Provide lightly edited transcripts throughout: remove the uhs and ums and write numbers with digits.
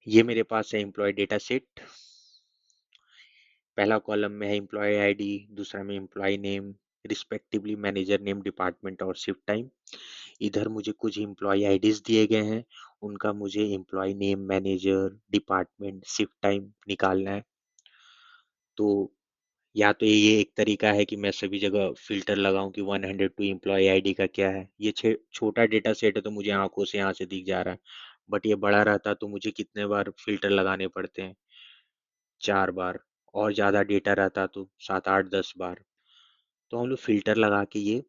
ये मेरे पास है एम्प्लॉय डेटा सेट। पहला कॉलम में है एम्प्लॉय आईडी, दूसरा में employee name, respectively manager name, department और शिफ्ट टाइम। इधर मुझे कुछ एम्प्लॉय आईडीज दिए गए हैं, उनका मुझे employee name, manager, department, shift time निकालना है। तो या तो ये एक तरीका है कि मैं सभी जगह फिल्टर लगाऊं कि 102 एम्प्लॉय आईडी का क्या है। ये छोटा डेटा सेट है तो मुझे आंखों से यहाँ से दिख जा रहा है, बट ये बड़ा रहता तो मुझे कितने बार फिल्टर लगाने पड़ते हैं, 4 बार। और ज्यादा डेटा रहता तो 7, 8, 10 बार। तो हम लोग फिल्टर लगा के ये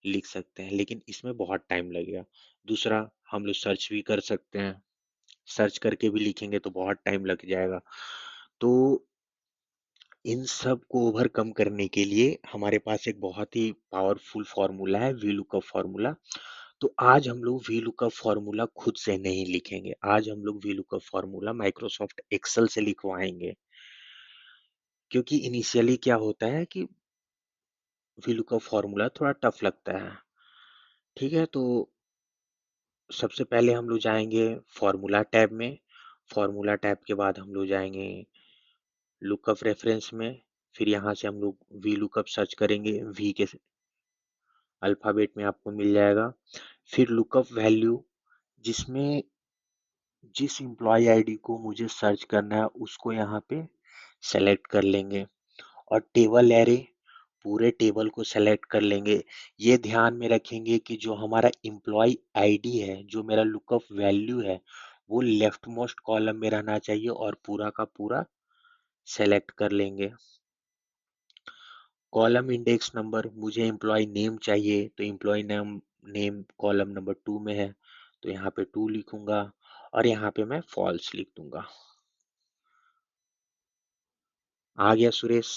लिख सकते हैं, लेकिन इसमें बहुत टाइम लगेगा। दूसरा, हम लोग सर्च भी कर सकते हैं, सर्च करके भी लिखेंगे तो बहुत टाइम लग जाएगा। तो इन सब को ओवरकम करने के लिए हमारे पास एक बहुत ही पावरफुल फॉर्मूला है, वी लुकअप फॉर्मूला। तो आज हम लोग वी लुकअप फॉर्मूला खुद से नहीं लिखेंगे, आज हम लोग V lookup formula Microsoft Excel से लिखवाएंगे। क्योंकि इनिशियली क्या होता है कि वी लुकअप फॉर्मूला थोड़ा टफ लगता है। ठीक है, तो सबसे पहले हम लोग जाएंगे फॉर्मूला टैब में। फॉर्मूला टैब के बाद हम लोग जाएंगे लुकअप रेफरेंस में। फिर यहाँ से हम लोग वी लुकअप सर्च करेंगे, वी के अल्फाबेट में आपको मिल जाएगा। फिर लुकअप वैल्यू, जिसमें जिस एम्प्लॉय आईडी को मुझे सर्च करना है उसको यहाँ पे सेलेक्ट कर लेंगे। और टेबल एरे, पूरे टेबल को सेलेक्ट कर लेंगे। ये ध्यान में रखेंगे कि जो हमारा एम्प्लॉय आईडी है, जो मेरा लुकअप वैल्यू है, वो लेफ्ट मोस्ट कॉलम में रहना चाहिए और पूरा का पूरा सेलेक्ट कर लेंगे। कॉलम इंडेक्स नंबर, मुझे एम्प्लॉय नेम चाहिए तो employee name name column number 2 में है, तो यहाँ पे 2 लिखूंगा और यहाँ पे मैं फॉल्स लिख दूंगा। आ गया सुरेश।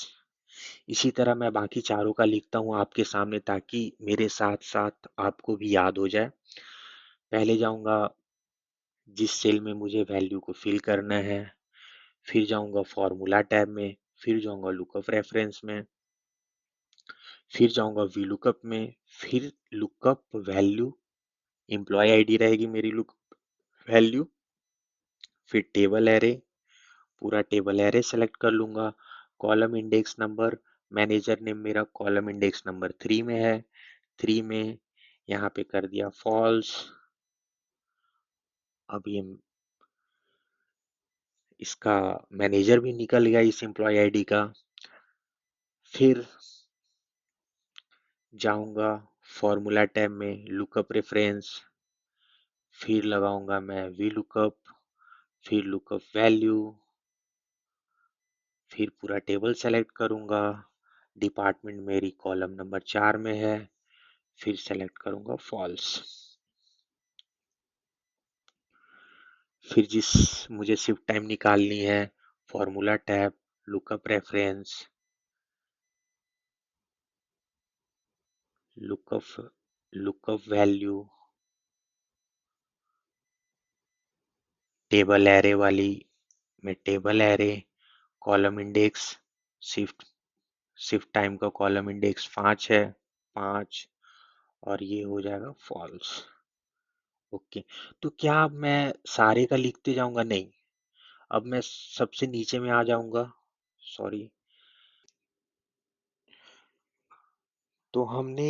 इसी तरह मैं बाकी चारों का लिखता हूँ आपके सामने, ताकि मेरे साथ साथ आपको भी याद हो जाए। पहले जाऊंगा जिस सेल में मुझे वैल्यू को फिल करना है, फिर जाऊंगा फॉर्मूला टैब में, फिर जाऊंगा लुकअप रेफरेंस में, फिर जाऊंगा वी लुकअप में, फिर लुकअप वैल्यू, एम्प्लॉय आईडी रहेगी मेरी लुक वैल्यू, फिर टेबल एरे, पूरा टेबल एरे सेलेक्ट कर लूंगा। कॉलम इंडेक्स नंबर, मैनेजर ने मेरा कॉलम इंडेक्स नंबर 3 में है, 3 में यहाँ पे कर दिया फॉल्स। अब ये इसका मैनेजर भी निकल गया इस एम्प्लॉय आईडी का। फिर जाऊंगा फॉर्मूला टैब में लुकअप रेफरेंस, फिर लगाऊंगा मैं वी लुकअप, फिर लुकअप वैल्यू, फिर पूरा टेबल सेलेक्ट करूंगा। डिपार्टमेंट मेरी कॉलम नंबर 4 में है, फिर सेलेक्ट करूंगा फॉल्स। फिर जिस मुझे शिफ्ट टाइम निकालनी है, formula tab, lookup reference, lookup lookup value, table array वाली में table array, column index, shift shift time का कॉलम इंडेक्स 5 है, 5, और ये हो जाएगा फॉल्स। ओके। तो क्या अब मैं सारे का लिखते जाऊंगा? नहीं, अब मैं सबसे नीचे में आ जाऊंगा। सॉरी। तो हमने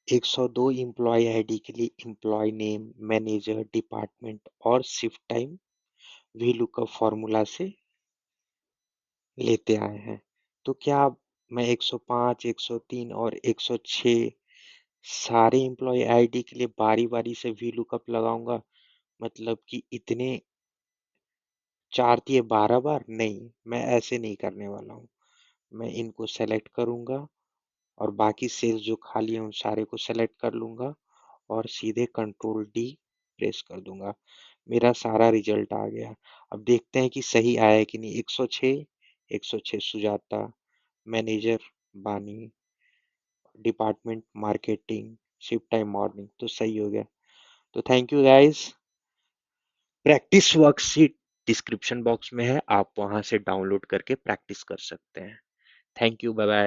102 एम्प्लॉय आईडी के लिए एम्प्लॉय नेम, मैनेजर, डिपार्टमेंट और shift time V lookup formula से लेते आए हैं। तो क्या अब मैं 105, 103 और 106 सारे एम्प्लॉय आईडी के लिए बारी बारी से वी लुकअप लगाऊंगा? मतलब कि इतने 4 दिए 12 बार? नहीं, मैं ऐसे नहीं करने वाला हूँ। मैं इनको सेलेक्ट करूंगा और बाकी सेल्स जो खाली हैं उन सारे को सेलेक्ट कर लूंगा और सीधे कंट्रोल डी प्रेस कर दूंगा। मेरा सारा रिजल्ट आ गया। अब देखते हैं कि सही आया है कि नहीं। 106, 106 सुजाता, मैनेजर बानी, department marketing, shift time morning, तो सही हो गया। तो thank you guys. Practice worksheet description box में है, आप वहां से डाउनलोड करके प्रैक्टिस कर सकते हैं। Thank you, bye bye.